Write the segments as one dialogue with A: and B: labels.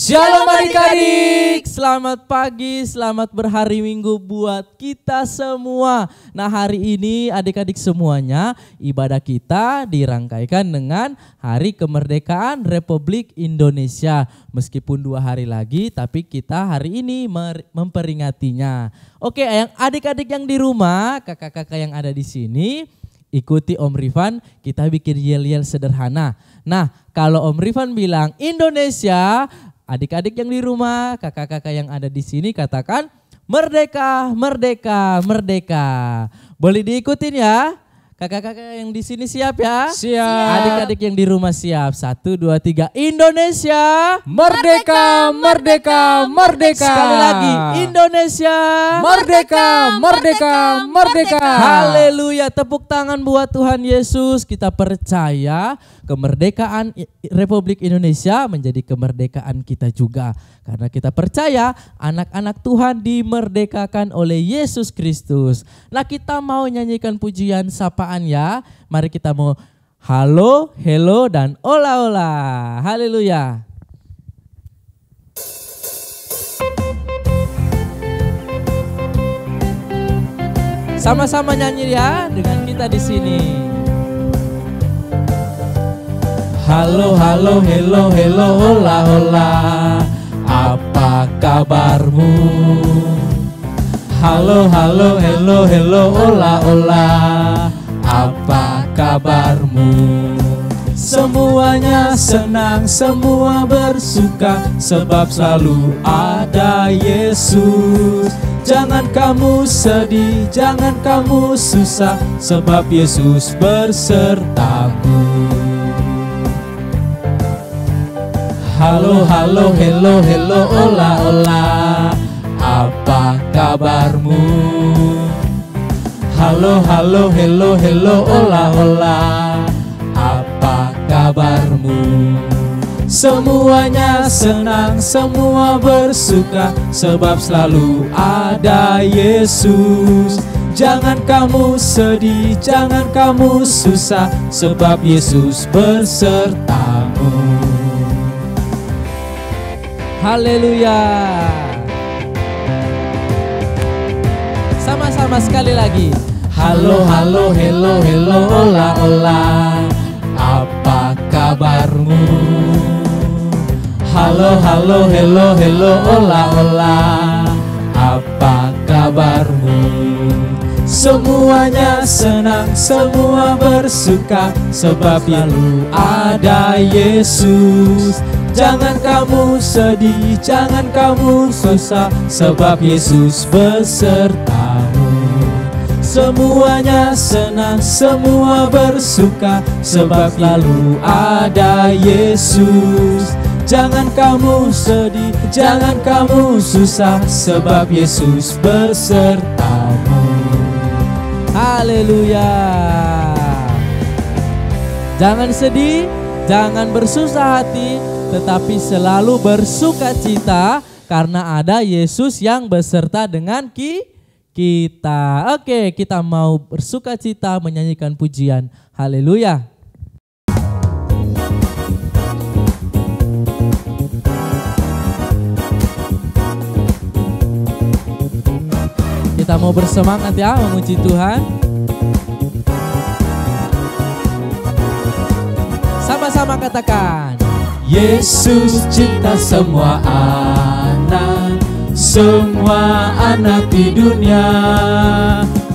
A: Shalom adik-adik, selamat pagi, selamat berhari Minggu buat kita semua. Nah, hari ini adik-adik semuanya ibadah kita dirangkaikan dengan Hari Kemerdekaan Republik Indonesia. Meskipun 2 hari lagi, tapi kita hari ini memperingatinya. Oke, yang adik-adik yang di rumah, kakak-kakak yang ada di sini, ikuti Om Rifan, kita bikin yel-yel sederhana. Nah, kalau Om Rifan bilang Indonesia, adik-adik yang di rumah, kakak-kakak yang ada di sini katakan merdeka, merdeka, merdeka. Boleh diikutin ya? Kakak-kakak yang di sini siap ya?
B: Siap.
A: Adik-adik yang di rumah siap. 1, 2, 3. Indonesia
B: merdeka, merdeka, merdeka.
A: Sekali lagi, Indonesia
B: merdeka, merdeka, merdeka.
A: Haleluya, tepuk tangan buat Tuhan Yesus. Kita percaya kemerdekaan Republik Indonesia menjadi kemerdekaan kita juga. Karena kita percaya anak-anak Tuhan dimerdekakan oleh Yesus Kristus. Nah, kita mau nyanyikan pujian sapaan ya. Mari kita mau halo, hello, dan ola ola. Haleluya. Sama-sama nyanyi ya dengan kita di sini. Halo, halo, hello, hello, hola, hola. Apa kabarmu? Halo, halo, hello, hello, hola, hola. Apa kabarmu? Semuanya senang, semua bersuka, sebab selalu ada Yesus. Jangan kamu sedih, jangan kamu susah, sebab Yesus bersertamu. Halo, halo, hello, hello, hola, hola. Apa kabarmu? Halo, halo, hello, hello, hola, hola. Apa kabarmu? Semuanya senang, semua bersuka, sebab selalu ada Yesus. Jangan kamu sedih, jangan kamu susah, sebab Yesus bersertamu. Haleluya. Sama-sama sekali lagi. Halo, halo, hello, hello, hola, hola. Apa kabarmu? Halo, halo, hello, hello, hola, hola. Apa kabarmu? Semuanya senang, semua bersuka, sebab selalu ada Yesus. Jangan kamu sedih, jangan kamu susah, sebab Yesus bersertamu. Semuanya senang, semua bersuka, sebab selalu ada Yesus. Jangan kamu sedih, jangan kamu susah, sebab Yesus bersertamu. Haleluya. Jangan sedih, jangan bersusah hati, tetapi selalu bersuka cita karena ada Yesus yang beserta dengan kita. Oke, kita mau bersuka cita menyanyikan pujian. Haleluya. Kita mau bersemangat ya memuji Tuhan. Sama-sama katakan. Yesus cinta semua anak di dunia.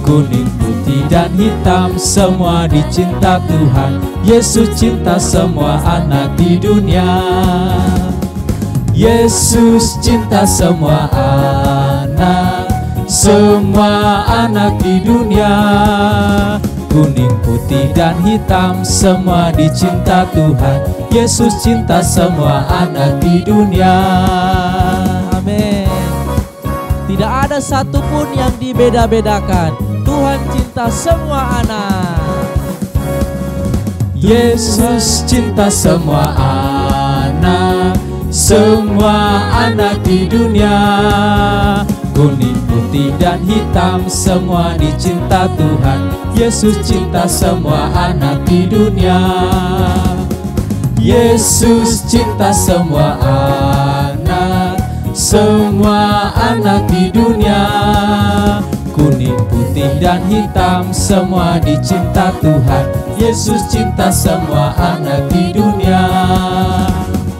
A: Kuning, putih, dan hitam semua dicinta Tuhan. Yesus cinta semua anak di dunia. Yesus cinta semua anak di dunia. Kuning, putih, dan hitam semua dicinta Tuhan. Yesus cinta semua anak di dunia. Amin. Tidak ada satupun yang dibeda-bedakan. Tuhan cinta semua anak. Yesus cinta semua anak di dunia. Kuning, putih, dan hitam semua dicinta Tuhan. Yesus cinta semua anak di dunia. Yesus cinta semua
C: semua anak di dunia. Kuning, putih, dan hitam, semua dicinta Tuhan. Yesus cinta semua anak di dunia.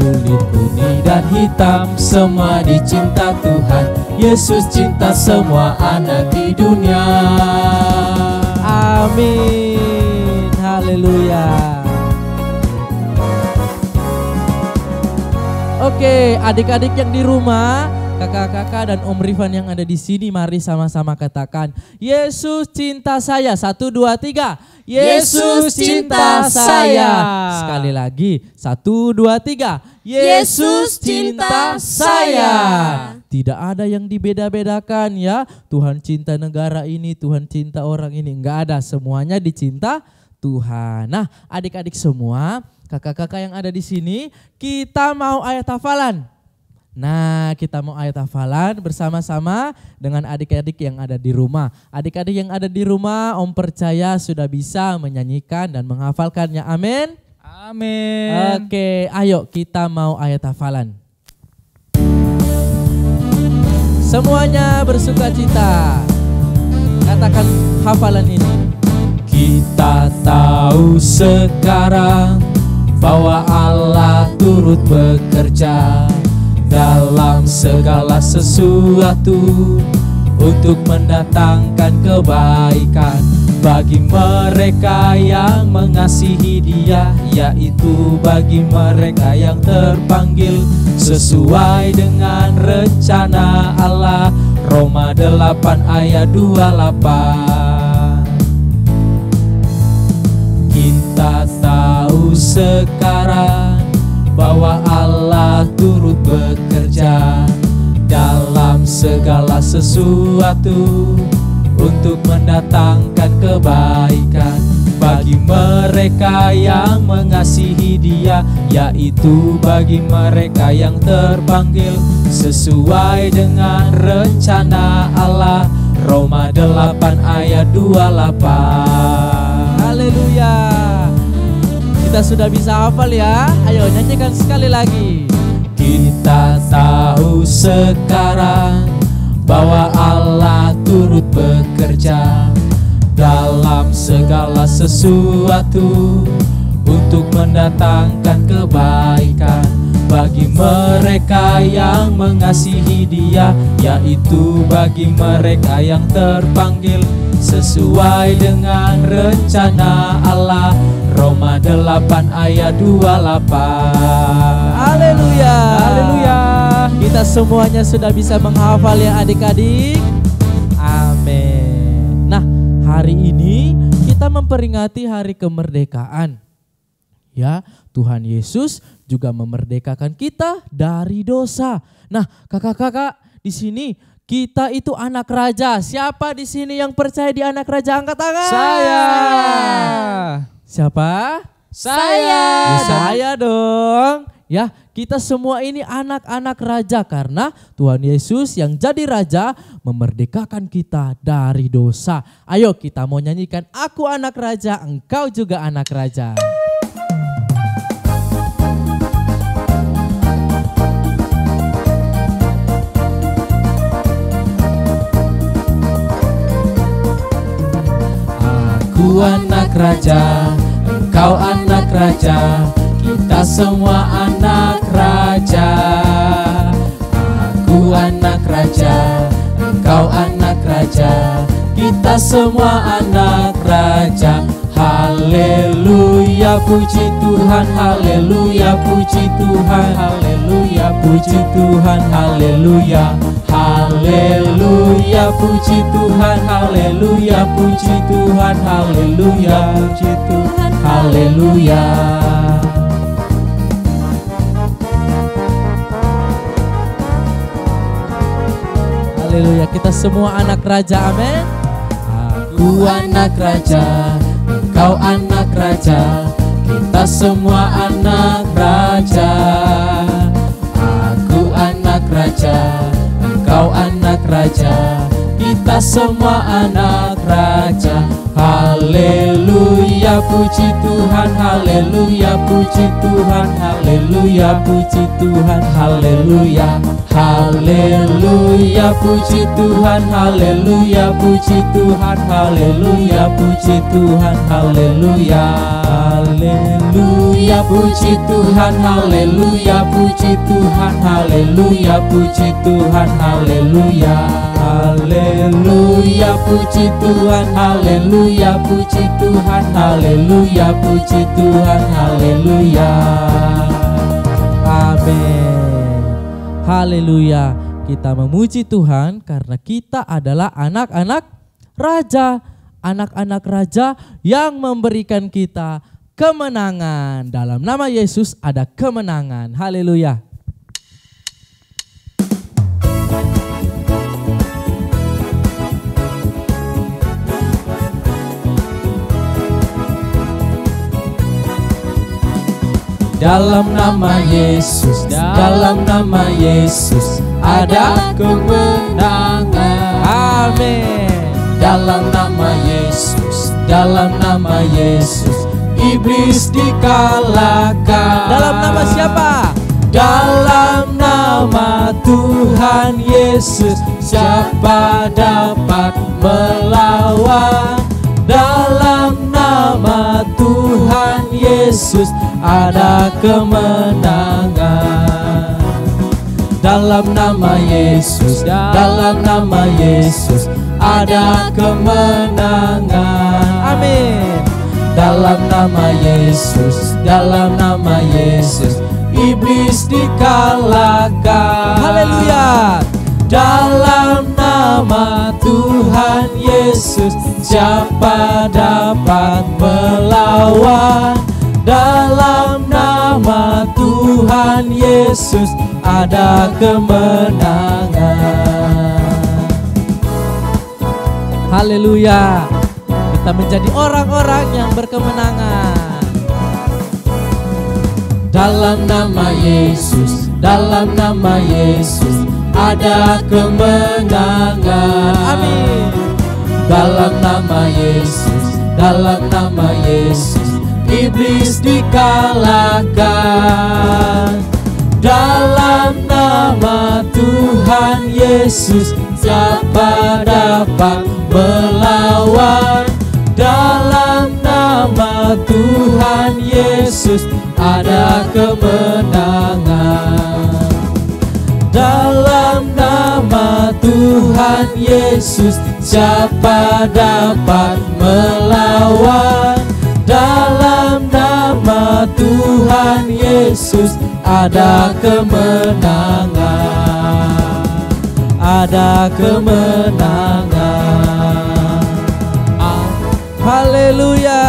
C: Kulit, kuning, dan hitam, semua dicinta Tuhan. Yesus cinta semua anak di dunia.
A: Amin. Haleluya. Oke, adik-adik yang di rumah, kakak-kakak dan Om Rifan yang ada di sini, mari sama-sama katakan, Yesus cinta saya. 1, 2, 3. Yesus cinta saya. Sekali lagi, 1, 2, 3. Yesus cinta saya. Tidak ada yang dibeda-bedakan ya. Tuhan cinta negara ini, Tuhan cinta orang ini. Enggak ada, semuanya dicinta Tuhan. Nah, adik-adik semua, kakak-kakak yang ada di sini, kita mau ayat hafalan. Nah, kita mau ayat hafalan bersama-sama dengan adik-adik yang ada di rumah. Adik-adik yang ada di rumah, Om percaya sudah bisa menyanyikan dan menghafalkannya. Amin.
B: Amin.
A: Oke, ayo kita mau ayat hafalan. Semuanya bersukacita. Katakan hafalan ini.
C: Kita tahu sekarang bahwa Allah turut bekerja dalam segala sesuatu untuk mendatangkan kebaikan bagi mereka yang mengasihi Dia, yaitu bagi mereka yang terpanggil sesuai dengan rencana Allah. Roma 8 ayat 28. Kita tahu sekarang bahwa Allah turut bekerja dalam segala sesuatu untuk mendatangkan kebaikan bagi mereka yang mengasihi Dia, yaitu bagi mereka yang terpanggil sesuai dengan rencana Allah. Roma 8 ayat 28.
A: Haleluya. Kita sudah bisa hafal ya. Ayo nyanyikan sekali lagi.
C: Kita tahu sekarang bahwa Allah turut bekerja dalam segala sesuatu untuk mendatangkan kebaikan bagi mereka yang mengasihi Dia, yaitu bagi mereka yang terpanggil sesuai dengan rencana Allah. Roma 8 ayat 28.
A: Haleluya.
B: Haleluya.
A: Kita semuanya sudah bisa menghafal ya adik-adik. Amin. Nah, hari ini kita memperingati hari kemerdekaan. Ya, Tuhan Yesus juga memerdekakan kita dari dosa. Nah, kakak-kakak di sini kita itu anak raja. Siapa di sini yang percaya di anak raja? Angkat tangan.
B: Saya.
A: Siapa?
B: Saya.
A: Ya, saya dong. Ya, kita semua ini anak-anak raja karena Tuhan Yesus yang jadi raja memerdekakan kita dari dosa. Ayo kita mau nyanyikan, aku anak raja, engkau juga anak raja.
C: Aku anak raja, engkau anak raja, kita semua anak raja. Aku anak raja, engkau anak raja, kita semua anak raja. Haleluya, puji Tuhan, haleluya, puji Tuhan, haleluya, puji Tuhan, haleluya. Haleluya, puji Tuhan, haleluya, puji Tuhan, haleluya, puji Tuhan, haleluya.
A: Haleluya, kita semua anak raja, amin.
C: Aku anak raja, engkau anak raja, kita semua anak raja. Aku anak raja, engkau anak raja, kita semua anak raja. Haleluya, puji Tuhan, haleluya, puji Tuhan, haleluya, puji Tuhan, haleluya. Haleluya, puji Tuhan, haleluya, puji Tuhan, haleluya, puji Tuhan, haleluya. Haleluya, puji Tuhan, haleluya, puji Tuhan, haleluya, puji Tuhan, haleluya. Haleluya, puji Tuhan, haleluya, puji Tuhan, haleluya, puji Tuhan, haleluya.
A: Amin. Haleluya. Kita memuji Tuhan karena kita adalah anak-anak raja. Anak-anak raja yang memberikan kita kemenangan. Dalam nama Yesus ada kemenangan. Haleluya.
C: Dalam nama Yesus, dalam nama Yesus ada kemenangan.
A: Amin.
C: Dalam nama Yesus, dalam nama Yesus iblis dikalahkan.
A: Dalam nama siapa?
C: Dalam nama Tuhan Yesus, siapa dapat melawan? Dalam nama Tuhan Yesus ada kemenangan. Dalam nama Yesus, dalam nama Yesus ada kemenangan.
A: Amin.
C: Dalam nama Yesus, dalam nama Yesus iblis dikalahkan.
A: Haleluya.
C: Dalam nama Tuhan Yesus siapa dapat melawan? Dalam nama Tuhan Yesus ada kemenangan.
A: Haleluya. Kita menjadi orang-orang yang berkemenangan.
C: Dalam nama Yesus, dalam nama Yesus ada kemenangan.
A: Amin.
C: Dalam nama Yesus, dalam nama Yesus iblis dikalahkan. Dalam nama Tuhan Yesus siapa dapat melawan? Dalam nama Tuhan Yesus ada kemenangan. Dalam nama Tuhan Yesus siapa dapat melawan? Dalam nama Tuhan Yesus ada kemenangan. Ada kemenangan.
A: Haleluya.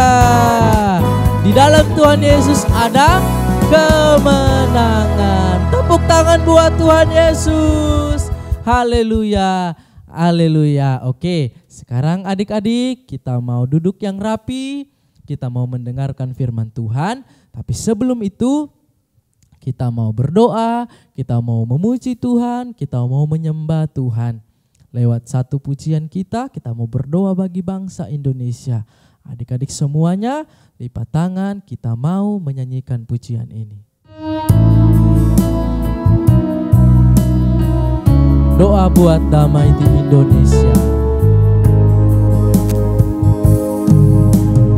A: Di dalam Tuhan Yesus ada kemenangan. Tepuk tangan buat Tuhan Yesus. Haleluya. Haleluya. Oke, sekarang adik-adik kita mau duduk yang rapi. Kita mau mendengarkan firman Tuhan. Tapi sebelum itu kita mau berdoa. Kita mau memuji Tuhan. Kita mau menyembah Tuhan. Lewat satu pujian kita mau berdoa bagi bangsa Indonesia. Adik-adik semuanya lipat tangan, kita mau menyanyikan pujian ini. Doa buat damai di Indonesia.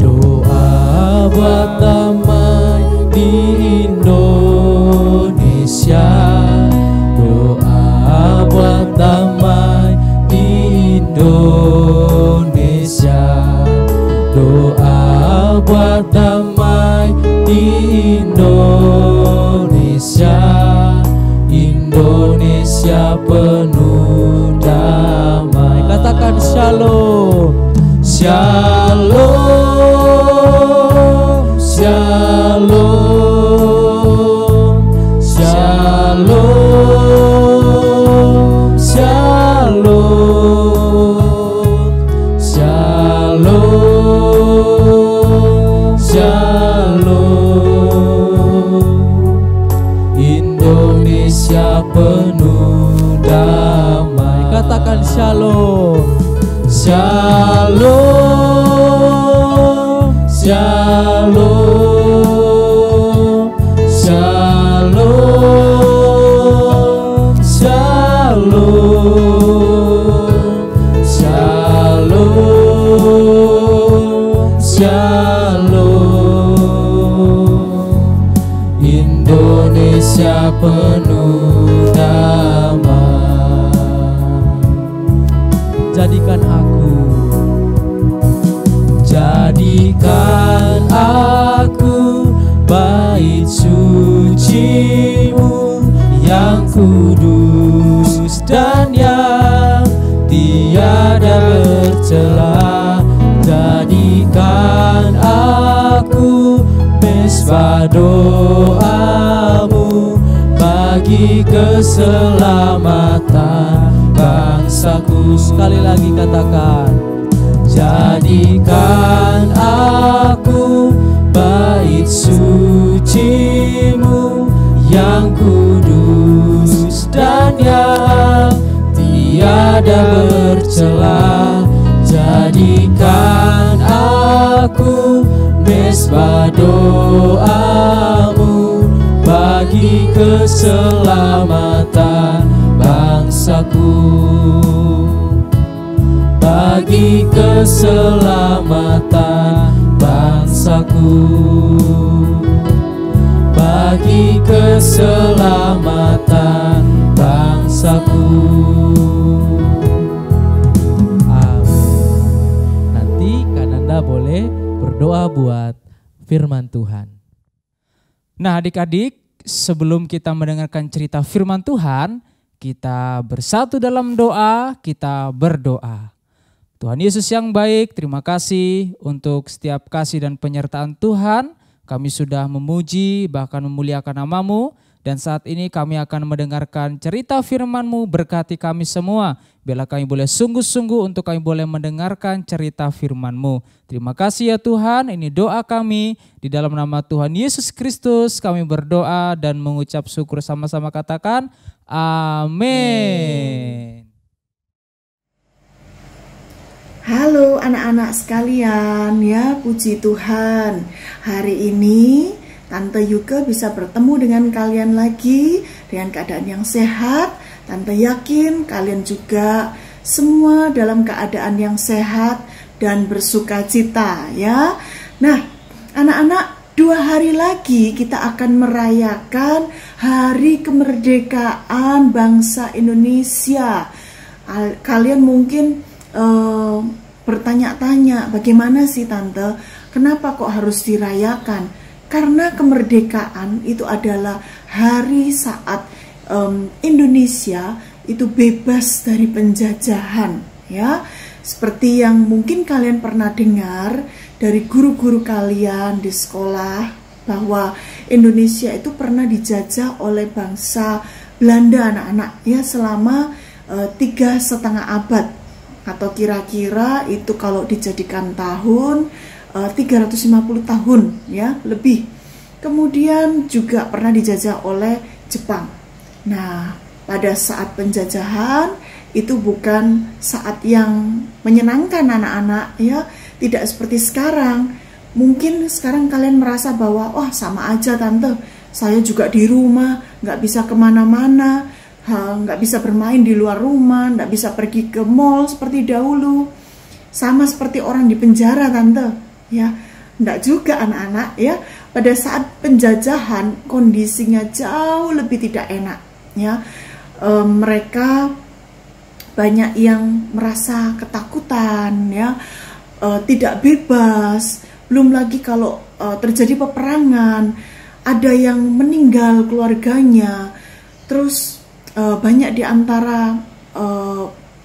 C: Doa buat damai di Indonesia. Doa buat damai di Indonesia. Doa buat damai di Indonesia. Indonesia penuh damai.
A: Katakan shalom.
C: Shalom. Shalom. Shalom. Shalom. Shalom. Shalom. Indonesia penuh damai.
A: Katakan Shalom.
C: Shalom, shalom, shalom, shalom, shalom, shalom. Indonesia penuh damai.
A: Jadikan aku bait suci-Mu yang kudus dan yang tiada bercela. Jadikan aku mesbah doa-Mu bagi keselamatan bangsaku. Sekali lagi katakan, jadikan aku bait suci-Mu yang kudus dan yang tiada bercela. Jadikan aku mesbah doa-Mu bagi keselamatan bangsaku, bagi keselamatan bangsaku, bagi keselamatan bangsaku. Amin. Nanti Kananda boleh berdoa buat firman Tuhan.
B: Nah adik-adik, sebelum kita mendengarkan cerita firman Tuhan, kita bersatu dalam doa, kita berdoa. Tuhan Yesus yang baik, terima kasih untuk setiap kasih dan penyertaan Tuhan. Kami sudah memuji bahkan memuliakan nama-Mu. Dan saat ini kami akan mendengarkan cerita firman-Mu, berkati kami semua. Biarlah kami boleh sungguh-sungguh untuk kami boleh mendengarkan cerita firman-Mu. Terima kasih ya Tuhan, ini doa kami. Di dalam nama Tuhan Yesus Kristus kami berdoa dan mengucap syukur, sama-sama katakan amin.
D: Halo anak-anak sekalian, ya puji Tuhan. Hari ini Tante Yuka bisa bertemu dengan kalian lagi dengan keadaan yang sehat. Tante yakin kalian juga semua dalam keadaan yang sehat dan bersuka cita ya. Nah anak-anak, 2 hari lagi kita akan merayakan Hari Kemerdekaan Bangsa Indonesia. Kalian mungkin bertanya-tanya, bagaimana sih Tante, kenapa kok harus dirayakan? Karena kemerdekaan itu adalah hari saat Indonesia itu bebas dari penjajahan ya. Seperti yang mungkin kalian pernah dengar dari guru-guru kalian di sekolah, bahwa Indonesia itu pernah dijajah oleh bangsa Belanda anak-anak ya, selama 3,5 abad, atau kira-kira itu kalau dijadikan tahun 350 tahun ya lebih. Kemudian juga pernah dijajah oleh Jepang. Nah, pada saat penjajahan itu bukan saat yang menyenangkan anak-anak ya, tidak seperti sekarang. Mungkin sekarang kalian merasa bahwa wah sama aja Tante, saya juga di rumah, nggak bisa kemana-mana, nggak bisa bermain di luar rumah, nggak bisa pergi ke mall seperti dahulu, sama seperti orang di penjara Tante. Ya, enggak juga anak-anak ya. Pada saat penjajahan kondisinya jauh lebih tidak enak ya. Mereka banyak yang merasa ketakutan ya, tidak bebas. Belum lagi kalau terjadi peperangan, ada yang meninggal keluarganya. Terus banyak di antara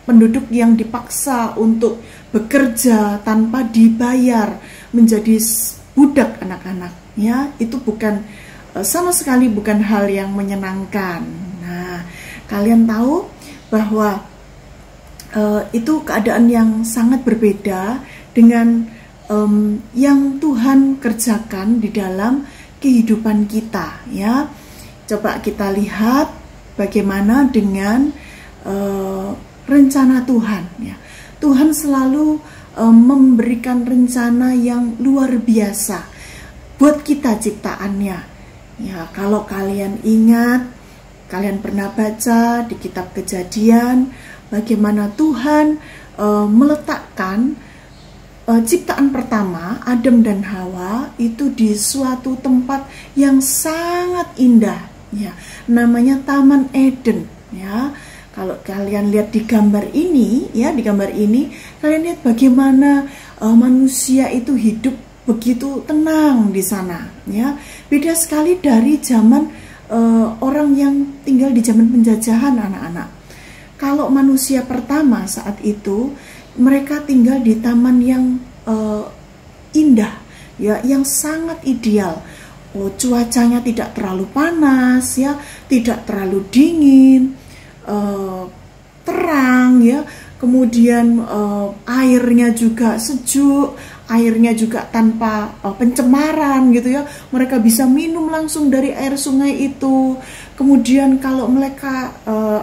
D: penduduk yang dipaksa untuk bekerja tanpa dibayar, menjadi budak anak-anak ya. Itu bukan sama sekali bukan hal yang menyenangkan. Nah, kalian tahu bahwa itu keadaan yang sangat berbeda dengan yang Tuhan kerjakan di dalam kehidupan kita ya. Coba kita lihat bagaimana dengan rencana Tuhan ya. Tuhan selalu memberikan rencana yang luar biasa buat kita ciptaannya. Ya, kalau kalian ingat, kalian pernah baca di kitab Kejadian bagaimana Tuhan meletakkan ciptaan pertama Adam dan Hawa itu di suatu tempat yang sangat indah ya, namanya Taman Eden ya. Kalau kalian lihat di gambar ini ya, di gambar ini kalian lihat bagaimana manusia itu hidup begitu tenang di sana ya. Beda sekali dari zaman orang yang tinggal di zaman penjajahan anak-anak. Kalau manusia pertama saat itu mereka tinggal di taman yang indah ya, yang sangat ideal. Cuacanya tidak terlalu panas ya, tidak terlalu dingin, terang ya, kemudian airnya juga sejuk, airnya juga tanpa pencemaran gitu ya. Mereka bisa minum langsung dari air sungai itu. Kemudian kalau mereka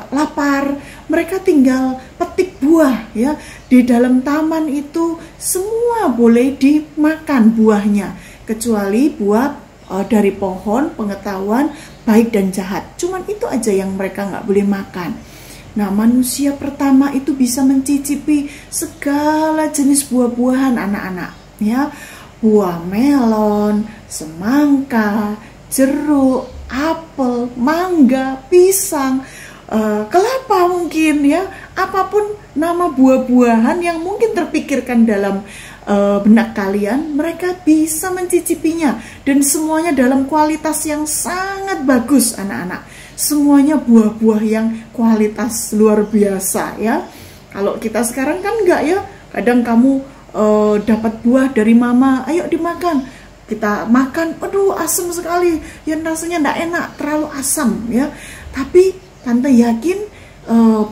D: lapar, mereka tinggal petik buah ya. Di dalam taman itu semua boleh dimakan buahnya, kecuali buah dari pohon pengetahuan baik dan jahat. Cuman itu aja yang mereka nggak boleh makan. Nah, manusia pertama itu bisa mencicipi segala jenis buah-buahan anak-anak ya. Buah melon, semangka, jeruk, apel, mangga, pisang, kelapa mungkin ya. Apapun nama buah-buahan yang mungkin terpikirkan dalam benak kalian, mereka bisa mencicipinya, dan semuanya dalam kualitas yang sangat bagus anak-anak. Semuanya buah-buah yang kualitas luar biasa ya. Kalau kita sekarang kan enggak ya, kadang kamu dapat buah dari mama, ayo dimakan, kita makan, aduh asam sekali, yang rasanya enggak enak, terlalu asam ya. Tapi tante yakin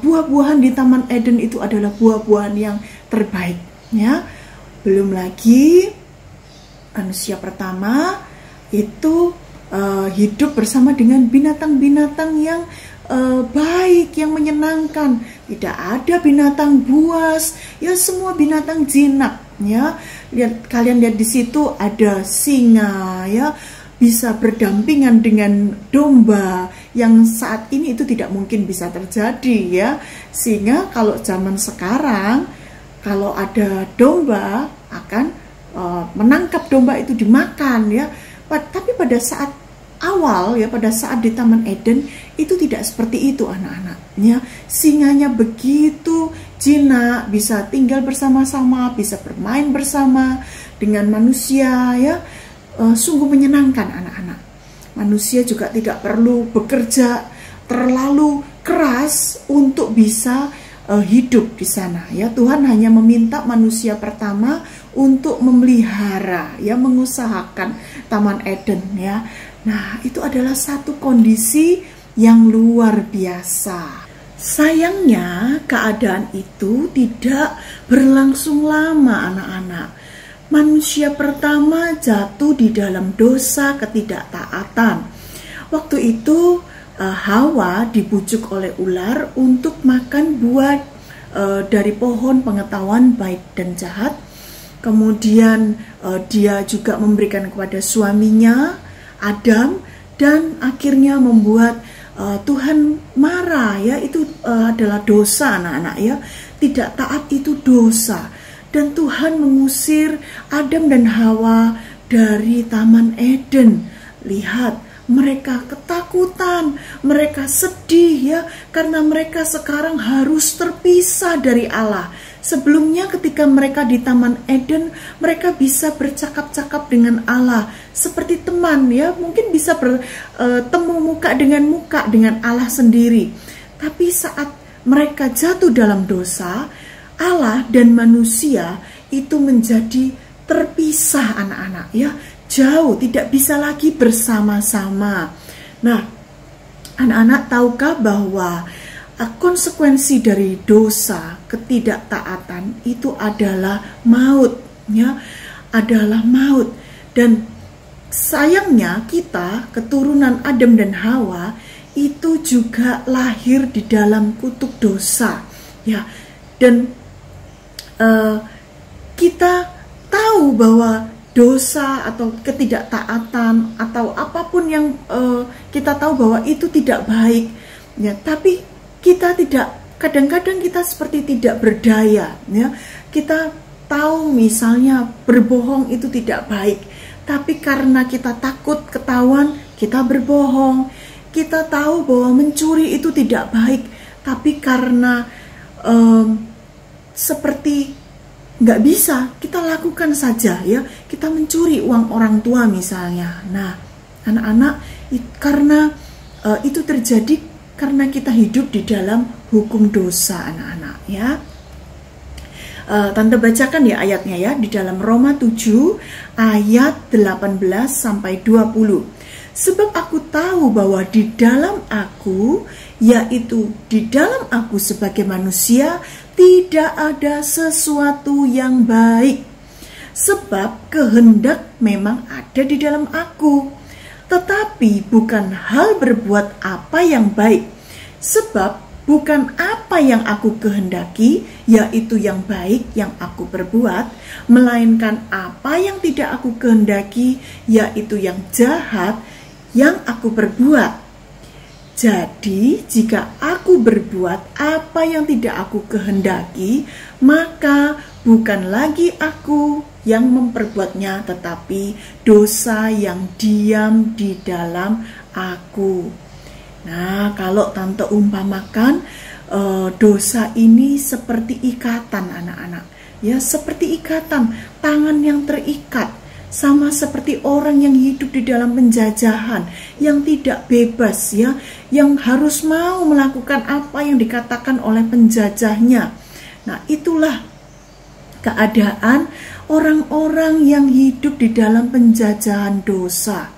D: buah-buahan di Taman Eden itu adalah buah-buahan yang terbaik ya. Belum lagi manusia pertama itu hidup bersama dengan binatang-binatang yang baik, yang menyenangkan. Tidak ada binatang buas, ya semua binatang jinak ya. Kalian lihat di situ ada singa ya, bisa berdampingan dengan domba, yang saat ini itu tidak mungkin bisa terjadi ya. Sehingga kalau zaman sekarang, kalau ada domba akan menangkap domba itu dimakan ya. Tapi pada saat awal ya, pada saat di Taman Eden itu tidak seperti itu anak-anak ya. Singanya begitu jinak, bisa tinggal bersama-sama, bisa bermain bersama dengan manusia ya. Sungguh menyenangkan anak-anak. Manusia juga tidak perlu bekerja terlalu keras untuk bisa hidup di sana ya. Tuhan hanya meminta manusia pertama untuk memelihara ya, mengusahakan Taman Eden ya. Nah, itu adalah satu kondisi yang luar biasa. Sayangnya keadaan itu tidak berlangsung lama anak-anak. Manusia pertama jatuh di dalam dosa ketidaktaatan. Waktu itu Hawa dibujuk oleh ular untuk makan buah dari pohon pengetahuan baik dan jahat. Kemudian dia juga memberikan kepada suaminya Adam, dan akhirnya membuat Tuhan marah ya. Itu adalah dosa anak-anak ya. Tidak taat itu dosa. Dan Tuhan mengusir Adam dan Hawa dari Taman Eden. Lihat, mereka ketakutan, mereka sedih ya, karena mereka sekarang harus terpisah dari Allah. Sebelumnya ketika mereka di Taman Eden, mereka bisa bercakap-cakap dengan Allah seperti teman ya, mungkin bisa bertemu muka dengan Allah sendiri. Tapi saat mereka jatuh dalam dosa, Allah dan manusia itu menjadi terpisah anak-anak ya. Jauh, tidak bisa lagi bersama-sama. Nah, anak-anak tahukah bahwa konsekuensi dari dosa ketidaktaatan itu adalah maut ya, adalah maut. Dan sayangnya kita, keturunan Adam dan Hawa, itu juga lahir di dalam kutuk dosa Ya, dan kita tahu bahwa dosa atau ketidaktaatan atau apapun yang kita tahu bahwa itu tidak baik, ya. Tapi kita tidak, kadang-kadang kita seperti tidak berdaya, ya. Kita tahu misalnya berbohong itu tidak baik, tapi karena kita takut ketahuan, kita berbohong. Kita tahu bahwa mencuri itu tidak baik, tapi karena seperti nggak bisa, kita lakukan saja, ya. Kita mencuri uang orang tua misalnya. Nah, anak-anak, karena itu terjadi karena kita hidup di dalam hukum dosa, anak-anak, ya. Tante bacakan ya ayatnya, ya, di dalam Roma 7 ayat 18 sampai 20. Sebab aku tahu bahwa di dalam aku, yaitu di dalam aku sebagai manusia, tidak ada sesuatu yang baik. Sebab kehendak memang ada di dalam aku, tetapi bukan hal berbuat apa yang baik. Sebab bukan apa yang aku kehendaki, yaitu yang baik yang aku perbuat, melainkan apa yang tidak aku kehendaki, yaitu yang jahat yang aku perbuat. Jadi, jika aku berbuat apa yang tidak aku kehendaki, maka bukan lagi aku yang memperbuatnya, tetapi dosa yang diam di dalam aku. Nah, kalau Tante umpamakan dosa ini seperti ikatan, anak-anak, ya, seperti ikatan tangan yang terikat. Sama seperti orang yang hidup di dalam penjajahan, yang tidak bebas, ya, yang harus mau melakukan apa yang dikatakan oleh penjajahnya. Nah, itulah keadaan orang-orang yang hidup di dalam penjajahan dosa.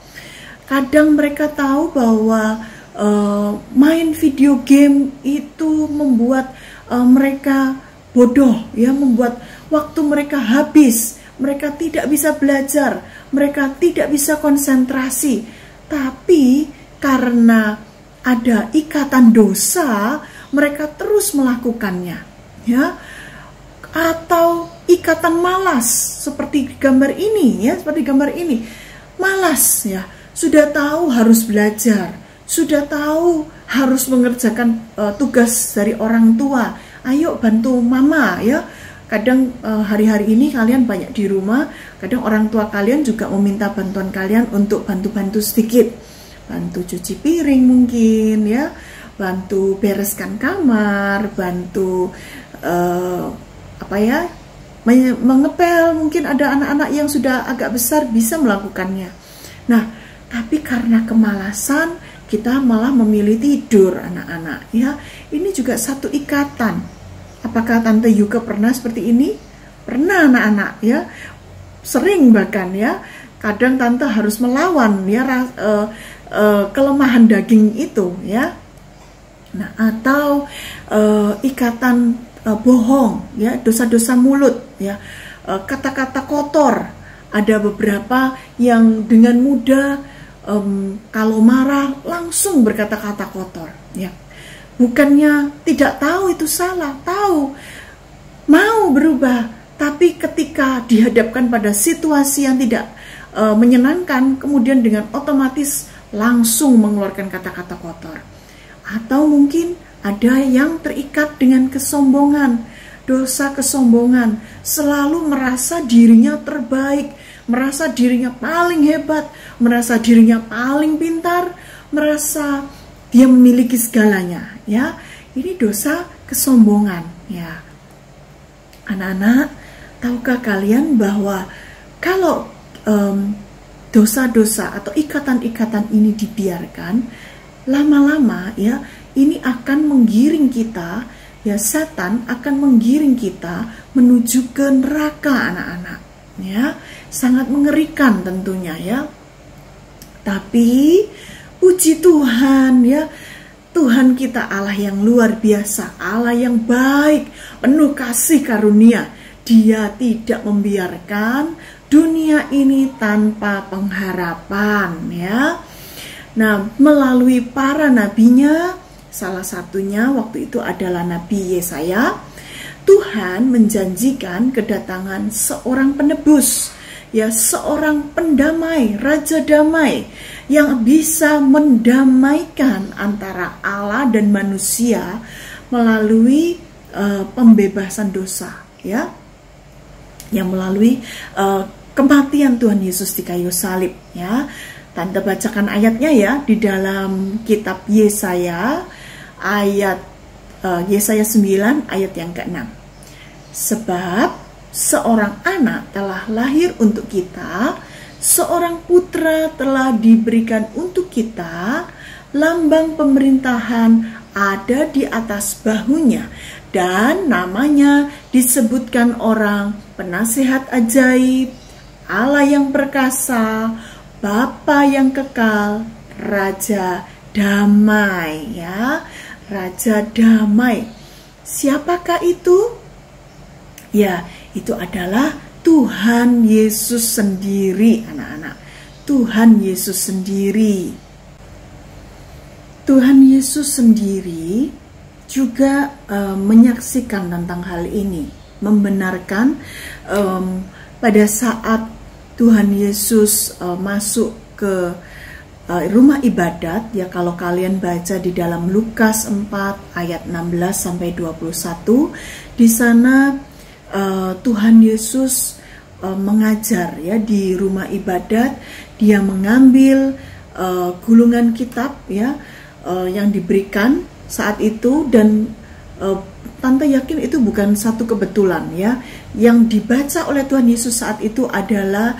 D: Kadang mereka tahu bahwa main video game itu membuat mereka bodoh, ya, membuat waktu mereka habis. Mereka tidak bisa belajar, mereka tidak bisa konsentrasi. Tapi karena ada ikatan dosa, mereka terus melakukannya, ya. Atau ikatan malas seperti gambar ini, ya, seperti gambar ini. Malas, ya. Sudah tahu harus belajar, sudah tahu harus mengerjakan tugas dari orang tua. Ayo bantu mama, ya. Kadang hari-hari ini kalian banyak di rumah, kadang orang tua kalian juga meminta bantuan kalian untuk bantu-bantu sedikit. Bantu cuci piring mungkin, ya, bantu bereskan kamar, bantu mengepel. Mungkin ada anak-anak yang sudah agak besar bisa melakukannya. Nah, tapi karena kemalasan, kita malah memilih tidur, anak-anak, ya. Ini juga satu ikatan. Apakah Tante Yuka pernah seperti ini? Pernah, anak-anak, ya. Sering bahkan, ya. Kadang Tante harus melawan, ya, kelemahan daging itu, ya. Nah, atau ikatan bohong, ya, dosa-dosa mulut, ya. Kata-kata kotor. Ada beberapa yang dengan mudah kalau marah langsung berkata-kata kotor, ya. Bukannya tidak tahu itu salah, tahu, mau berubah, tapi ketika dihadapkan pada situasi yang tidak menyenangkan, kemudian dengan otomatis langsung mengeluarkan kata-kata kotor. Atau mungkin ada yang terikat dengan kesombongan, dosa kesombongan, selalu merasa dirinya terbaik, merasa dirinya paling hebat, merasa dirinya paling pintar, merasa dia memiliki segalanya, ya. Ini dosa kesombongan, ya. Anak-anak, tahukah kalian bahwa kalau dosa-dosa atau ikatan-ikatan ini dibiarkan, lama-lama, ya, ini akan menggiring kita, ya, setan akan menggiring kita menuju ke neraka, anak-anak, ya. Sangat mengerikan tentunya, ya. Tapi puji Tuhan, ya, Tuhan kita Allah yang luar biasa, Allah yang baik, penuh kasih karunia. Dia tidak membiarkan dunia ini tanpa pengharapan, ya. Nah, melalui para nabinya, Salah satunya waktu itu adalah Nabi Yesaya. Tuhan menjanjikan kedatangan seorang penebus, ya, seorang pendamai, raja damai yang bisa mendamaikan antara Allah dan manusia melalui pembebasan dosa, ya, yang melalui kematian Tuhan Yesus di kayu salib, ya. Tante bacakan ayatnya ya di dalam kitab Yesaya ayat Yesaya 9 ayat yang ke-6. Sebab seorang anak telah lahir untuk kita, seorang putra telah diberikan untuk kita, lambang pemerintahan ada di atas bahunya, dan namanya disebutkan orang Penasehat Ajaib, Allah yang perkasa, Bapa yang kekal, Raja Damai, ya, Raja Damai. Siapakah itu? Ya, itu adalah Tuhan Yesus sendiri, anak-anak. Tuhan Yesus sendiri. Tuhan Yesus sendiri juga menyaksikan tentang hal ini, membenarkan pada saat Tuhan Yesus masuk ke rumah ibadat, ya, kalau kalian baca di dalam Lukas 4 ayat 16 sampai 21, di sana Tuhan Yesus mengajar, ya, di rumah ibadat. Dia mengambil gulungan kitab, ya, yang diberikan saat itu, dan Tante yakin itu bukan satu kebetulan, ya. Yang dibaca oleh Tuhan Yesus saat itu adalah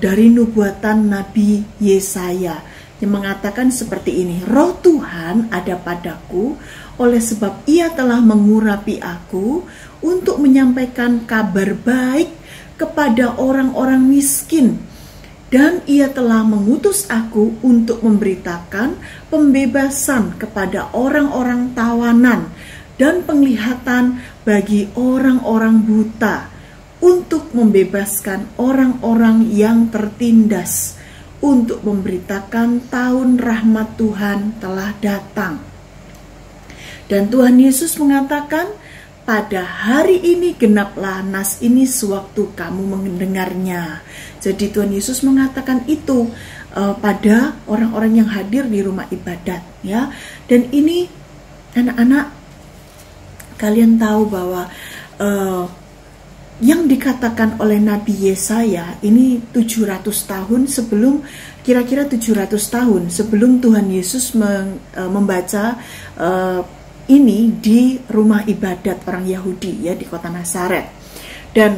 D: dari nubuatan Nabi Yesaya yang mengatakan seperti ini, Roh Tuhan ada padaku, oleh sebab Ia telah mengurapi aku untuk menyampaikan kabar baik kepada orang-orang miskin, dan Ia telah mengutus aku untuk memberitakan pembebasan kepada orang-orang tawanan dan penglihatan bagi orang-orang buta, untuk membebaskan orang-orang yang tertindas, untuk memberitakan tahun rahmat Tuhan telah datang. Dan Tuhan Yesus mengatakan, pada hari ini genaplah nas ini sewaktu kamu mendengarnya. Jadi Tuhan Yesus mengatakan itu pada orang-orang yang hadir di rumah ibadat, ya. Dan ini anak-anak, kalian tahu bahwa yang dikatakan oleh Nabi Yesaya ini 700 tahun sebelum, kira-kira 700 tahun sebelum Tuhan Yesus membaca ini di rumah ibadat orang Yahudi, ya, di kota Nazaret. Dan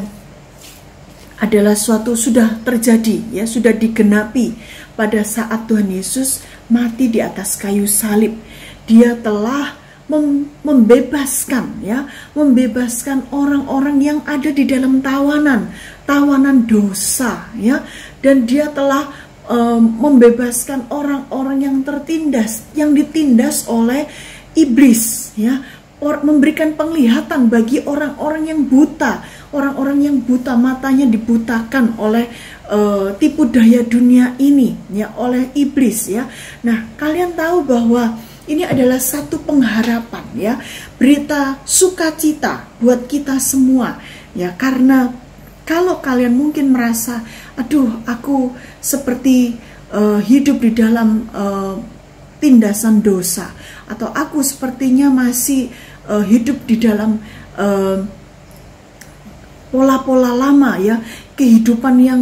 D: adalah suatu sudah terjadi, ya, sudah digenapi pada saat Tuhan Yesus mati di atas kayu salib. Dia telah membebaskan, ya, membebaskan orang-orang yang ada di dalam tawanan dosa, ya, dan Dia telah membebaskan orang-orang yang tertindas, yang ditindas oleh iblis, ya, memberikan penglihatan bagi orang-orang yang buta, orang-orang yang buta matanya dibutakan oleh tipu daya dunia ini, ya, oleh iblis, ya. Nah, kalian tahu bahwa ini adalah satu pengharapan, ya, berita sukacita buat kita semua, ya, karena kalau kalian mungkin merasa, aduh, aku seperti hidup di dalam tindasan dosa, atau aku sepertinya masih hidup di dalam pola-pola lama, ya, kehidupan yang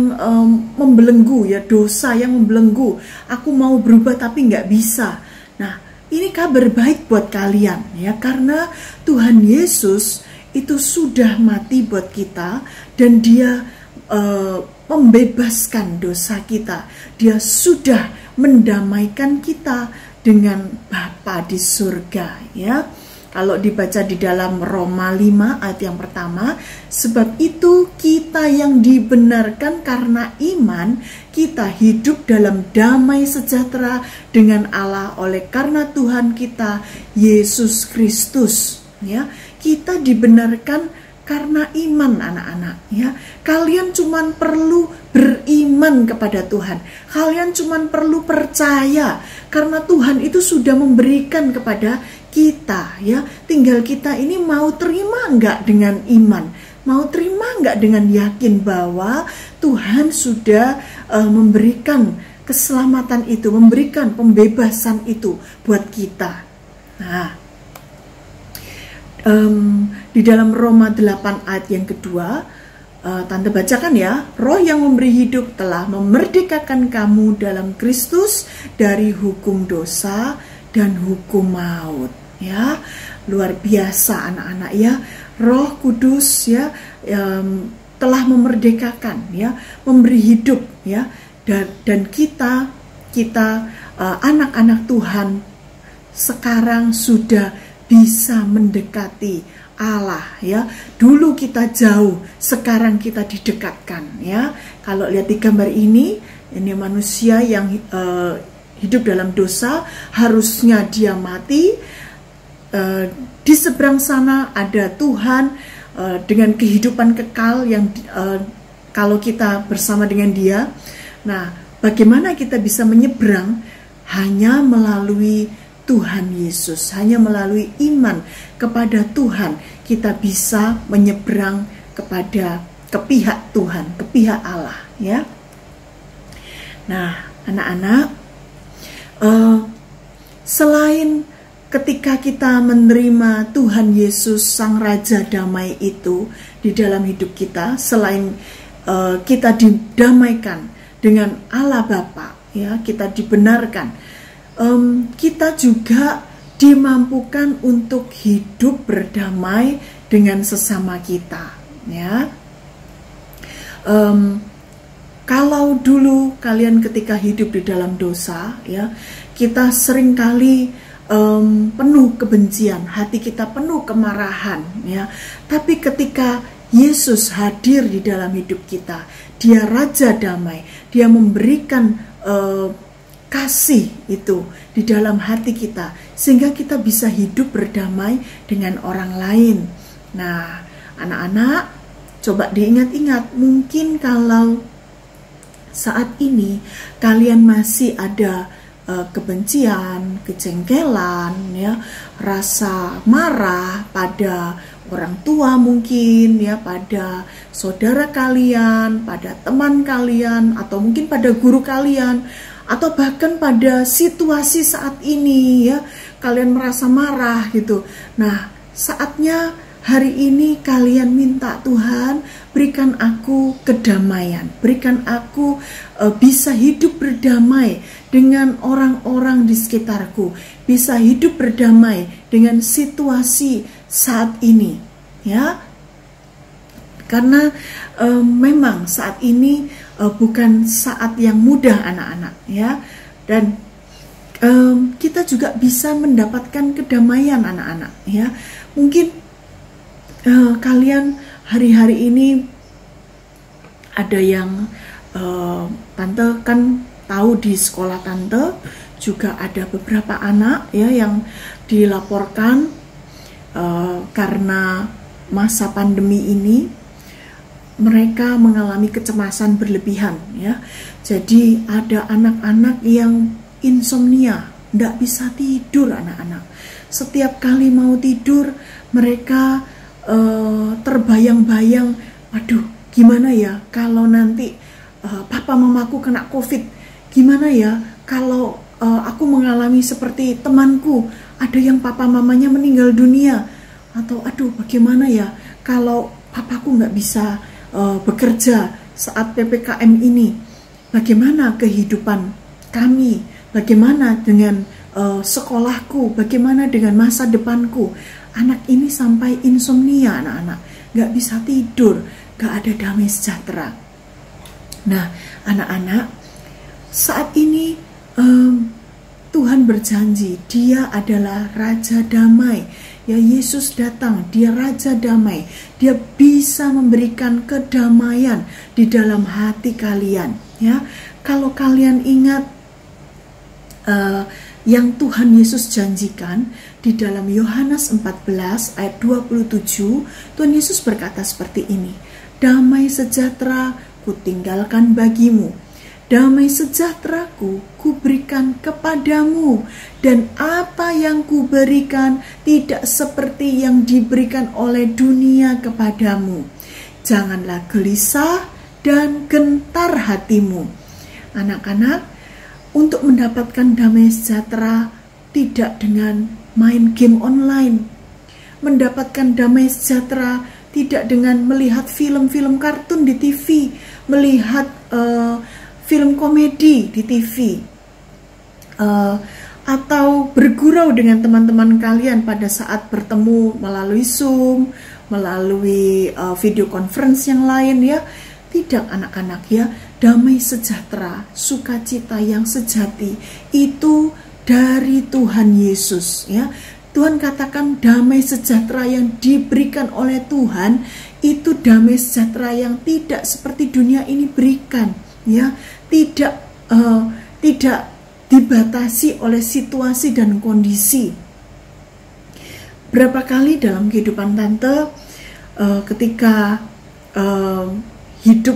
D: membelenggu, ya, dosa yang membelenggu, aku mau berubah tapi nggak bisa. Nah, ini kabar baik buat kalian, ya, karena Tuhan Yesus itu sudah mati buat kita, dan Dia membebaskan dosa kita. Dia sudah mendamaikan kita dengan Bapa di surga, ya. Kalau dibaca di dalam Roma 5 ayat yang pertama, sebab itu kita yang dibenarkan karena iman, kita hidup dalam damai sejahtera dengan Allah oleh karena Tuhan kita Yesus Kristus, ya. Kita dibenarkan Karena iman anak-anak ya. Kalian cuman perlu beriman kepada Tuhan. Kalian cuman perlu percaya karena Tuhan itu sudah memberikan kepada kita ya. Tinggal kita ini mau terima enggak dengan iman? Mau terima enggak dengan yakin bahwa Tuhan sudah memberikan keselamatan itu, memberikan pembebasan itu buat kita. Nah, di dalam Roma 8 ayat yang kedua, Tante bacakan ya. Roh yang memberi hidup telah memerdekakan kamu dalam Kristus dari hukum dosa dan hukum maut. Ya, luar biasa anak-anak ya. Roh Kudus ya telah memerdekakan ya, memberi hidup ya. Dan kita anak-anak Tuhan sekarang sudah bisa mendekati Allah ya. Dulu kita jauh, sekarang kita didekatkan ya. Kalau lihat di gambar ini manusia yang hidup dalam dosa, harusnya dia mati. Di seberang sana ada Tuhan dengan kehidupan kekal yang kalau kita bersama dengan Dia. Nah, bagaimana kita bisa menyeberang? Hanya melalui Tuhan Yesus, hanya melalui iman kepada Tuhan kita bisa menyeberang ke pihak Tuhan, ke pihak Allah ya. Nah, anak-anak, selain ketika kita menerima Tuhan Yesus Sang Raja Damai itu di dalam hidup kita, selain kita didamaikan dengan Allah Bapa ya, kita dibenarkan, kita juga dimampukan untuk hidup berdamai dengan sesama kita ya. Kalau dulu kalian ketika hidup di dalam dosa ya, kita seringkali penuh kebencian, hati kita penuh kemarahan ya. Tapi ketika Yesus hadir di dalam hidup kita, Dia Raja Damai, Dia memberikan kasih itu di dalam hati kita, sehingga kita bisa hidup berdamai dengan orang lain. Nah, anak-anak, coba diingat-ingat, mungkin kalau saat ini kalian masih ada kebencian, kejengkelan, ya, rasa marah pada orang tua mungkin, ya, pada saudara kalian, pada teman kalian, atau mungkin pada guru kalian, atau bahkan pada situasi saat ini, ya, kalian merasa marah gitu. Nah, saatnya hari ini kalian minta, Tuhan, berikan aku kedamaian, berikan aku bisa hidup berdamai dengan orang-orang di sekitarku, bisa hidup berdamai dengan situasi saat ini, ya. Karena memang saat ini bukan saat yang mudah, anak-anak, ya. Dan kita juga bisa mendapatkan kedamaian, anak-anak, ya. Mungkin kalian hari-hari ini ada yang tante kan tahu di sekolah tante juga ada beberapa anak, ya, yang dilaporkan karena masa pandemi ini mereka mengalami kecemasan berlebihan, ya. Jadi ada anak-anak yang insomnia, tidak bisa tidur, anak-anak. Setiap kali mau tidur mereka terbayang-bayang, aduh, gimana ya kalau nanti papa mamaku kena COVID, gimana ya kalau aku mengalami seperti temanku, ada yang papa mamanya meninggal dunia, atau aduh, bagaimana ya kalau papaku nggak bisa bekerja saat PPKM ini, bagaimana kehidupan kami, bagaimana dengan sekolahku, bagaimana dengan masa depanku. Anak ini sampai insomnia, anak-anak, gak bisa tidur, gak ada damai sejahtera. Nah, anak-anak, saat ini Tuhan berjanji, Dia adalah Raja Damai. Ya, Yesus datang, Dia Raja Damai. Dia bisa memberikan kedamaian di dalam hati kalian. Ya, kalau kalian ingat yang Tuhan Yesus janjikan di dalam Yohanes 14 ayat 27. Tuhan Yesus berkata seperti ini, damai sejahtera kutinggalkan bagimu, damai sejahteraku kuberikan kepadamu, dan apa yang kuberikan tidak seperti yang diberikan oleh dunia kepadamu. Janganlah gelisah dan gentar hatimu. Anak-anak, untuk mendapatkan damai sejahtera tidak dengan main game online. Mendapatkan damai sejahtera tidak dengan melihat film-film kartun di TV, melihat film komedi di TV, atau bergurau dengan teman-teman kalian pada saat bertemu melalui Zoom, melalui video conference yang lain ya. Tidak anak-anak ya, damai sejahtera, sukacita yang sejati itu dari Tuhan Yesus ya. Tuhan katakan damai sejahtera yang diberikan oleh Tuhan itu damai sejahtera yang tidak seperti dunia ini berikan ya, tidak dibatasi oleh situasi dan kondisi. Berapa kali dalam kehidupan tante ketika hidup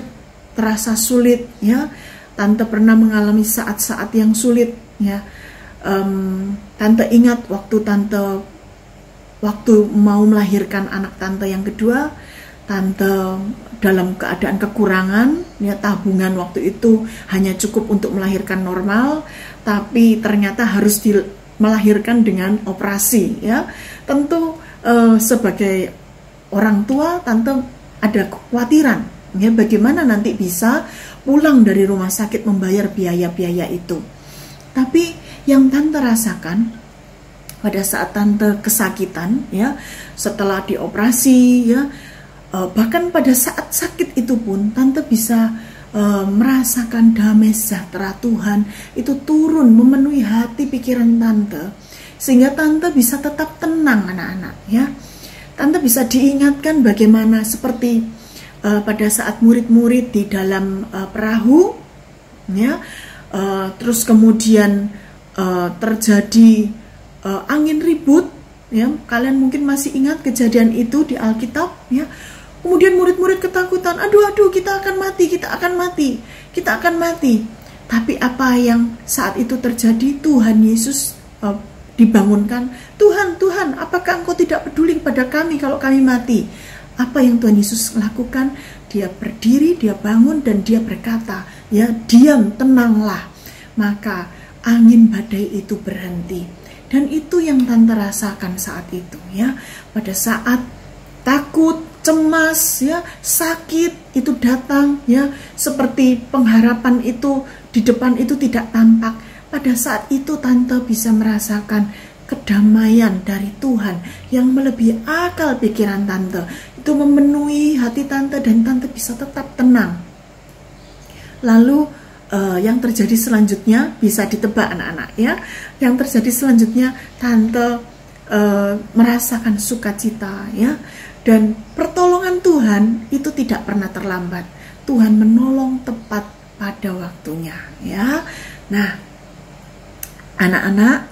D: terasa sulit ya, tante pernah mengalami saat-saat yang sulit ya. Tante ingat waktu mau melahirkan anak tante yang kedua, tante dalam keadaan kekurangan ya, tabungan waktu itu hanya cukup untuk melahirkan normal, tapi ternyata harus melahirkan dengan operasi ya. Tentu sebagai orang tua tante ada kekhawatiran ya, bagaimana nanti bisa pulang dari rumah sakit membayar biaya-biaya itu. Tapi yang tante rasakan pada saat tante kesakitan ya, setelah dioperasi ya, bahkan pada saat sakit itu pun tante bisa merasakan damai sejahtera Tuhan itu turun memenuhi hati pikiran tante, sehingga tante bisa tetap tenang anak-anak ya. Tante bisa diingatkan bagaimana seperti pada saat murid-murid di dalam perahu ya, terus kemudian terjadi angin ribut ya, kalian mungkin masih ingat kejadian itu di Alkitab ya. Kemudian murid-murid ketakutan, aduh kita akan mati. Tapi apa yang saat itu terjadi? Tuhan Yesus dibangunkan. Tuhan, apakah engkau tidak peduli pada kami kalau kami mati? Apa yang Tuhan Yesus lakukan? Dia berdiri, dia bangun, dan dia berkata, ya diam, tenanglah. Maka angin badai itu berhenti. Dan itu yang tante rasakan saat itu ya. Pada saat takut, cemas ya, sakit itu datang ya, seperti pengharapan itu di depan itu tidak tampak. Pada saat itu tante bisa merasakan kedamaian dari Tuhan yang melebihi akal pikiran tante. Itu memenuhi hati tante dan tante bisa tetap tenang. Lalu yang terjadi selanjutnya bisa ditebak anak-anak ya. Yang terjadi selanjutnya tante merasakan sukacita ya. Dan pertolongan Tuhan itu tidak pernah terlambat. Tuhan menolong tepat pada waktunya ya. Nah, anak-anak,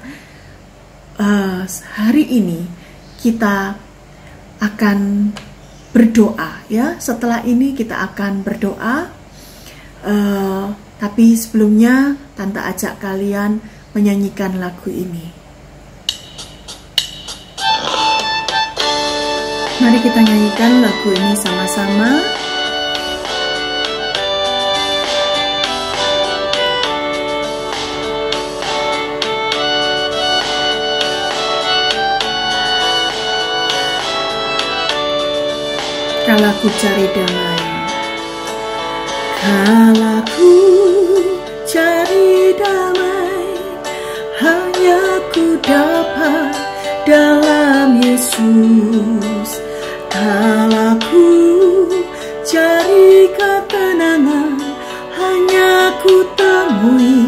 D: hari ini kita akan berdoa ya. Setelah ini kita akan berdoa. Tapi sebelumnya tante ajak kalian menyanyikan lagu ini. Mari kita nyanyikan lagu ini sama-sama. Kala ku cari damai, kala ku cari damai, hanya ku dapat dalam Yesus. Kala ku cari ketenangan, hanya ku temui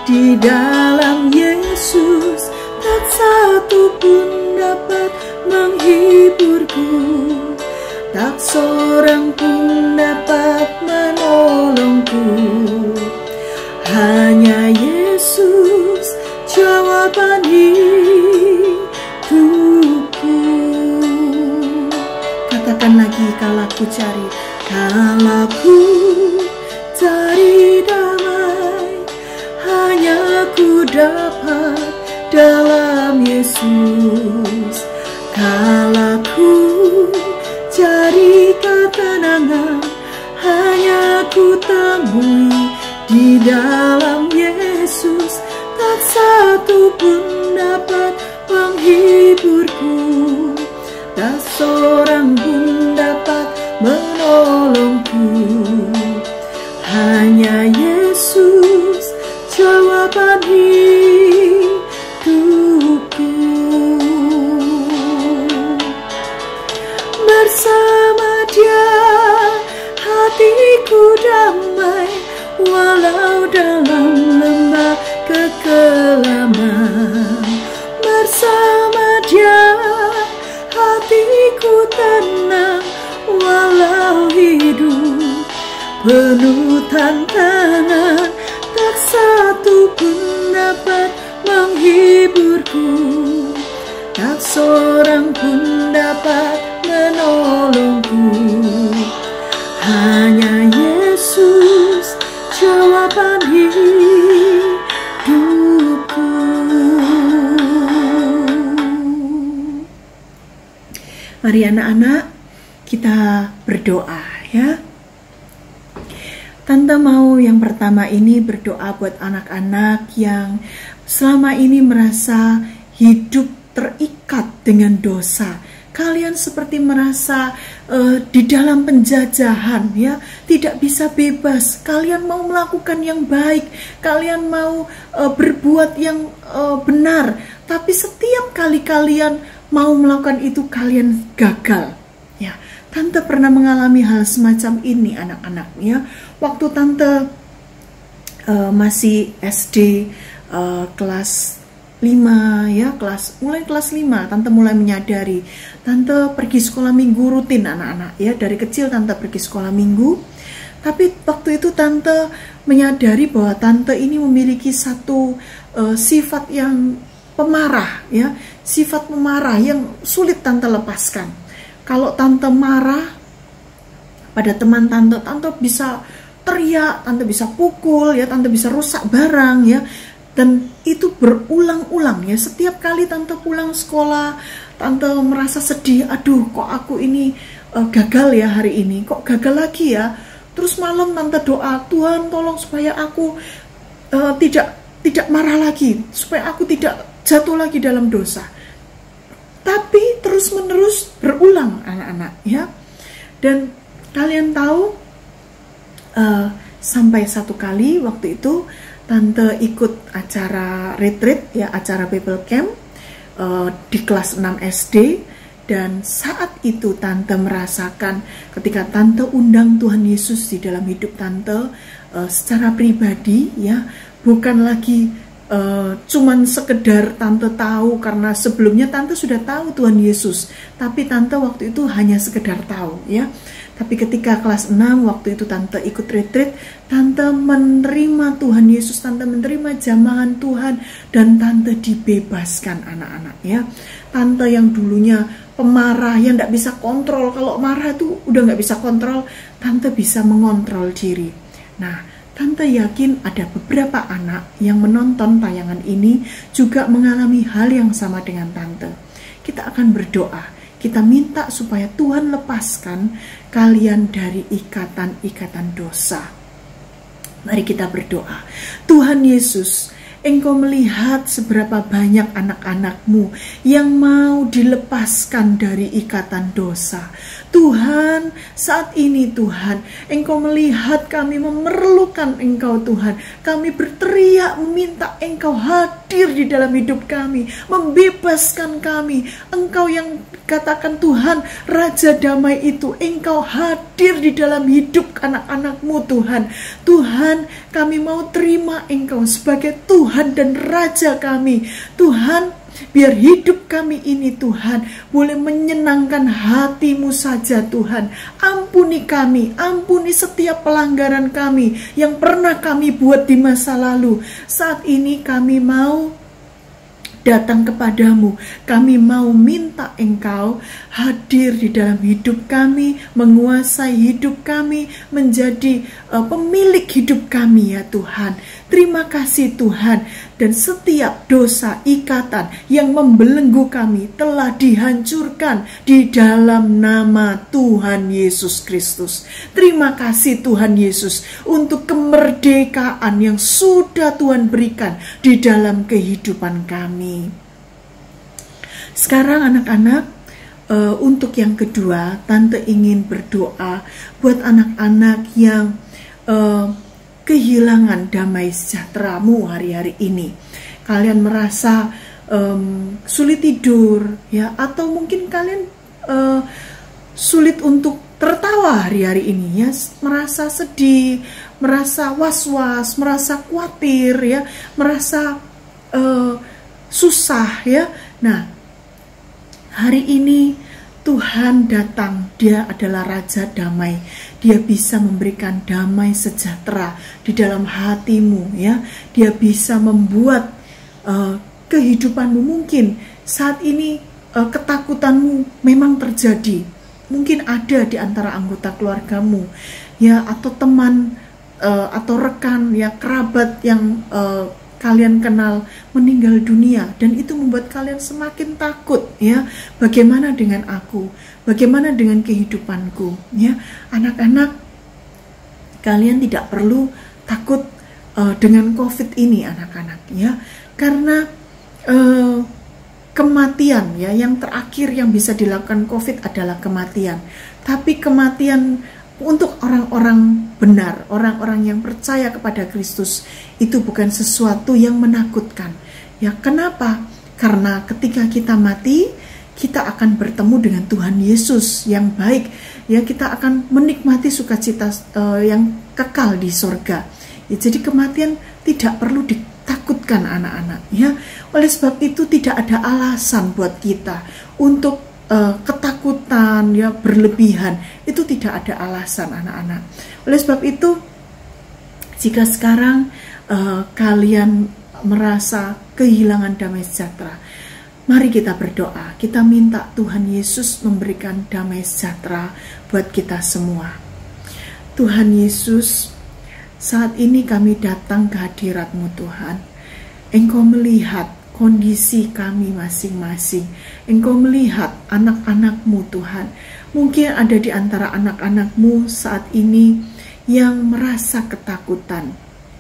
D: di dalam Yesus. Tak satu pun dapat menghiburku, tak seorang pun dapat menolongku. Hanya Yesus jawab nyanyikan lagi, kalaku cari damai, hanya ku dapat dalam Yesus. Kalaku cari ketenangan, hanya ku temui di dalam Yesus. Tak satu pun dapat menghiburku, tak seorang pun dapat menolongku. Hanya Yesus jawaban hidupku. Bersama Dia hatiku damai, walau dalam lembah kekelaman. Bersama Dia hatiku tenang, walau hidup penuh tantangan. Tak satu pun dapat menghiburku, tak seorang pun dapat menolongku. Hanya Yesus jawaban hidupku. Mari anak-anak, kita berdoa ya. Tante mau yang pertama ini berdoa buat anak-anak yang selama ini merasa hidup terikat dengan dosa. Kalian seperti merasa di dalam penjajahan ya, tidak bisa bebas. Kalian mau melakukan yang baik, kalian mau berbuat yang benar, tapi setiap kali kalian mau melakukan itu kalian gagal. Ya, Tante pernah mengalami hal semacam ini anak-anak ya. Waktu Tante masih SD kelas 5 ya, mulai kelas 5 Tante mulai menyadari. Tante pergi sekolah minggu rutin anak-anak ya, dari kecil Tante pergi sekolah minggu. Tapi waktu itu Tante menyadari bahwa Tante ini memiliki satu sifat yang pemarah ya, sifat pemarah yang sulit Tante lepaskan. Kalau Tante marah pada teman Tante, Tante bisa teriak, Tante bisa pukul ya, Tante bisa rusak barang ya. Dan itu berulang-ulang ya. Setiap kali Tante pulang sekolah, Tante merasa sedih. Aduh, kok aku ini gagal ya hari ini, kok gagal lagi ya. Terus malam Tante doa, Tuhan tolong supaya aku tidak marah lagi, supaya aku tidak jatuh lagi dalam dosa. Tapi terus menerus berulang anak-anak ya. Dan kalian tahu sampai satu kali waktu itu Tante ikut acara retreat ya, acara Bible Camp di kelas 6 SD. Dan saat itu Tante merasakan ketika Tante undang Tuhan Yesus di dalam hidup Tante secara pribadi ya, bukan lagi cuman sekedar Tante tahu karena sebelumnya Tante sudah tahu Tuhan Yesus, tapi Tante waktu itu hanya sekedar tahu ya. Tapi ketika kelas 6 waktu itu Tante ikut retreat, Tante menerima Tuhan Yesus, Tante menerima jamahan Tuhan, dan Tante dibebaskan anak-anak ya. Tante yang dulunya pemarah, yang tidak bisa kontrol, kalau marah tuh udah nggak bisa kontrol, Tante bisa mengontrol diri. Nah, Tante yakin ada beberapa anak yang menonton tayangan ini juga mengalami hal yang sama dengan Tante. Kita akan berdoa. Kita minta supaya Tuhan lepaskan kalian dari ikatan-ikatan dosa. Mari kita berdoa. Tuhan Yesus, Engkau melihat seberapa banyak anak-anak-Mu yang mau dilepaskan dari ikatan dosa. Tuhan, saat ini Tuhan, Engkau melihat kami memerlukan Engkau Tuhan. Kami berteriak meminta Engkau hadir di dalam hidup kami, membebaskan kami. Engkau yang katakan Tuhan, Raja Damai itu, Engkau hadir di dalam hidup anak-anak-Mu Tuhan. Tuhan, kami mau terima Engkau sebagai Tuhan dan Raja kami. Tuhan, biar hidup kami ini Tuhan boleh menyenangkan hati-Mu saja Tuhan. Ampuni kami, ampuni setiap pelanggaran kami yang pernah kami buat di masa lalu. Saat ini kami mau datang kepadamu. Kami mau minta Engkau hadir di dalam hidup kami, menguasai hidup kami, menjadi pemilik hidup kami ya Tuhan. Terima kasih Tuhan, dan setiap dosa ikatan yang membelenggu kami telah dihancurkan di dalam nama Tuhan Yesus Kristus. Terima kasih Tuhan Yesus untuk kemerdekaan yang sudah Tuhan berikan di dalam kehidupan kami. Sekarang anak-anak, untuk yang kedua, Tante ingin berdoa buat anak-anak yang kehilangan damai sejahteramu hari-hari ini. Kalian merasa sulit tidur ya, atau mungkin kalian sulit untuk tertawa hari-hari ini ya, merasa sedih, merasa was-was, merasa khawatir ya, merasa susah ya. Nah, hari ini Tuhan datang, Dia adalah Raja Damai. Dia bisa memberikan damai sejahtera di dalam hatimu ya. Dia bisa membuat kehidupanmu, mungkin saat ini ketakutanmu memang terjadi. Mungkin ada di antara anggota keluargamu ya, atau teman atau rekan ya, kerabat yang kalian kenal meninggal dunia, dan itu membuat kalian semakin takut ya. Bagaimana dengan aku? Bagaimana dengan kehidupanku? Ya, anak-anak, kalian tidak perlu takut dengan COVID ini, anak-anak ya, karena kematian ya, yang terakhir yang bisa dilakukan COVID adalah kematian. Tapi kematian untuk orang-orang benar, orang-orang yang percaya kepada Kristus, itu bukan sesuatu yang menakutkan. Ya, kenapa? Karena ketika kita mati, kita akan bertemu dengan Tuhan Yesus yang baik. Ya, kita akan menikmati sukacita yang kekal di sorga. Ya, jadi kematian tidak perlu ditakutkan anak-anak. Ya, oleh sebab itu tidak ada alasan buat kita untuk ketakutan ya berlebihan. Itu tidak ada alasan anak-anak. Oleh sebab itu, jika sekarang kalian merasa kehilangan damai sejahtera, mari kita berdoa. Kita minta Tuhan Yesus memberikan damai sejahtera buat kita semua. Tuhan Yesus, saat ini kami datang ke hadirat-Mu Tuhan. Engkau melihat kondisi kami masing-masing. Engkau melihat anak-anak-Mu Tuhan. Mungkin ada di antara anak-anak-Mu saat ini yang merasa ketakutan,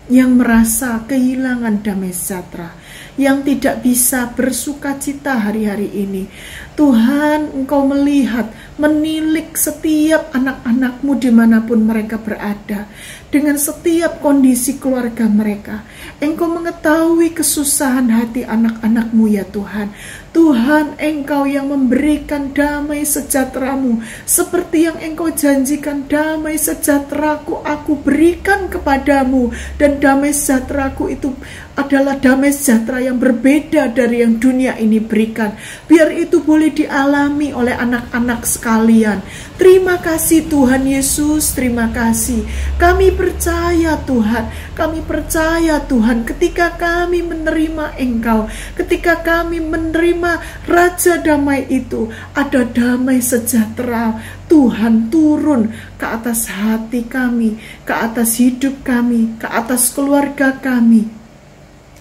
D: yang merasa kehilangan damai sejahtera, yang tidak bisa bersukacita hari-hari ini. Tuhan, Engkau melihat, menilik setiap anak-anak-Mu dimanapun mereka berada, dengan setiap kondisi keluarga mereka. Engkau mengetahui kesusahan hati anak-anak-Mu ya Tuhan. Tuhan, Engkau yang memberikan damai sejahtera-Mu, seperti yang Engkau janjikan, damai sejahtera-Ku aku berikan kepadamu, dan damai sejahtera-Ku itu adalah damai sejahtera yang berbeda dari yang dunia ini berikan. Biar itu boleh dialami oleh anak-anak sekalian. Terima kasih Tuhan Yesus, terima kasih. Kami percaya Tuhan, kami percaya Tuhan, ketika kami menerima Engkau, ketika kami menerima Raja Damai itu, ada damai sejahtera Tuhan turun ke atas hati kami, ke atas hidup kami, ke atas keluarga kami.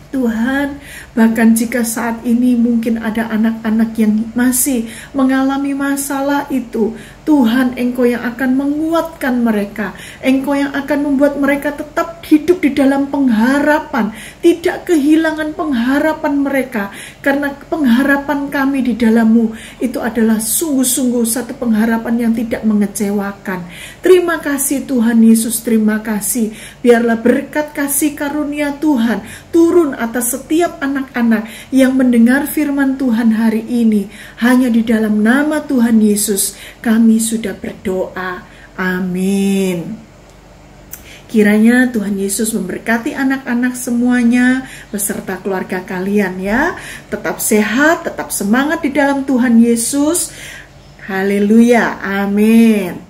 D: Tuhan, bahkan jika saat ini mungkin ada anak-anak yang masih mengalami masalah itu, Tuhan, Engkau yang akan menguatkan mereka, Engkau yang akan membuat mereka tetap hidup di dalam pengharapan, tidak kehilangan pengharapan mereka, karena pengharapan kami di dalam-Mu itu adalah sungguh-sungguh satu pengharapan yang tidak mengecewakan. Terima kasih Tuhan Yesus, terima kasih. Biarlah berkat kasih karunia Tuhan turun atas setiap anak-anak yang mendengar firman Tuhan hari ini. Hanya di dalam nama Tuhan Yesus kami sudah berdoa. Amin. Kiranya Tuhan Yesus memberkati anak-anak semuanya beserta keluarga kalian ya. Tetap sehat, tetap semangat di dalam Tuhan Yesus. Haleluya. Amin.